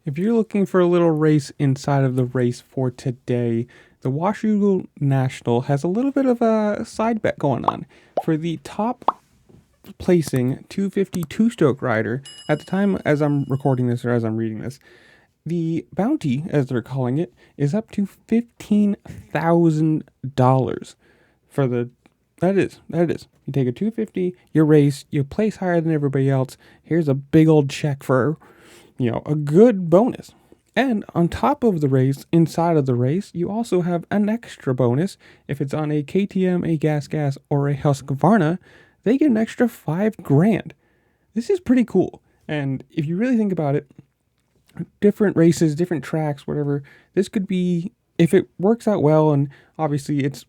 If you're looking for a little race inside of the race for today, the Washougal National has a little bit of a side bet going on. For the top placing 250 two-stroke rider, at the time as I'm recording this or as I'm reading this, the bounty, as they're calling it, is up to $15,000 for the... That is. You take a 250, you race, you place higher than everybody else. Here's a big old check for, a good bonus. And on top of the race, inside of the race, you also have an extra bonus. If it's on a KTM, a Gas, or a Husqvarna, they get an extra $5,000. This is pretty cool. And if you really think about it, different races, different tracks, whatever, this could be, if it works out well, and obviously it's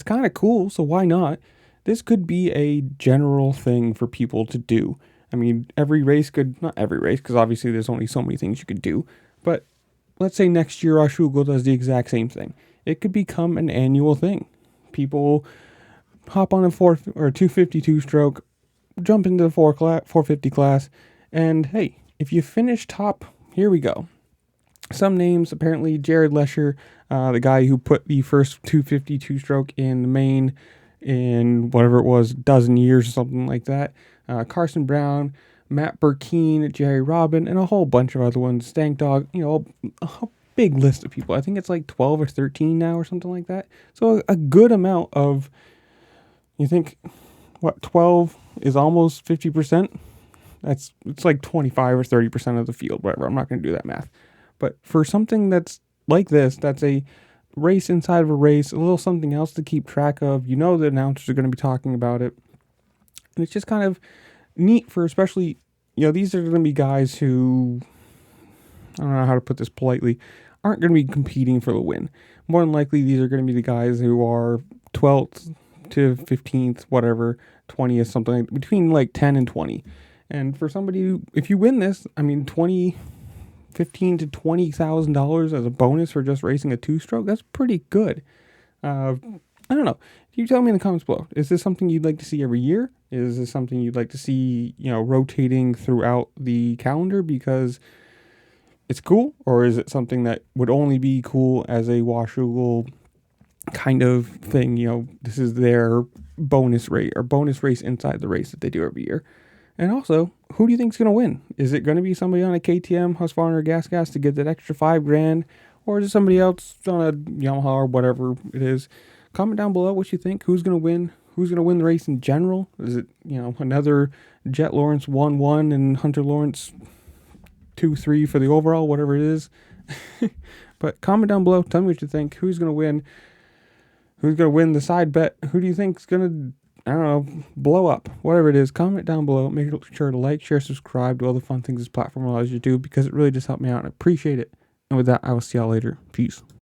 kind of cool, so why not? This could be a general thing for people to do. I mean, not every race, because obviously there's only so many things you could do, but let's say next year Washougal does the exact same thing. It could become an annual thing. People hop on a 252 stroke, jump into the 450 class, and hey, if you finish top, here we go. Some names, apparently Jared Lesher, the guy who put the first 252 stroke in the main in whatever it was, dozen years or something like that. Carson Brown, Matt Burkeen, Jerry Robin, and a whole bunch of other ones. Stank Dog, a big list of people. I think it's like 12 or 13 now or something like that. So a good amount of, you think, 12 is almost 50%? It's like 25 or 30% of the field, whatever. I'm not going to do that math. But for something that's like this, that's a race inside of a race, a little something else to keep track of. The announcers are going to be talking about it. And it's just kind of neat for especially, these are going to be guys who, I don't know how to put this politely, aren't going to be competing for the win. More than likely, these are going to be the guys who are 12th to 15th, whatever, 20th, something like, between like 10 and 20. And for somebody who, if you win this, I mean, $15,000 to $20,000 as a bonus for just racing a two-stroke, that's pretty good. I don't know. You tell me in the comments below. Is this something you'd like to see every year? Is this something you'd like to see, rotating throughout the calendar because it's cool? Or is it something that would only be cool as a Washougal kind of thing? This is their bonus race or bonus race inside the race that they do every year. And also, who do you think is going to win? Is it going to be somebody on a KTM, Husqvarna, or Gas to get that extra $5,000? Or is it somebody else on a Yamaha or whatever it is? Comment down below what you think. Who's going to win? Who's going to win the race in general? Is it, another Jet Lawrence 1-1 and Hunter Lawrence 2-3 for the overall, whatever it is? But comment down below. Tell me what you think. Who's going to win? Who's going to win the side bet? Who do you think is going to, blow up? Whatever it is, comment down below. Make sure to like, share, subscribe to all the fun things this platform allows you to do because it really just helped me out and I appreciate it. And with that, I will see y'all later. Peace.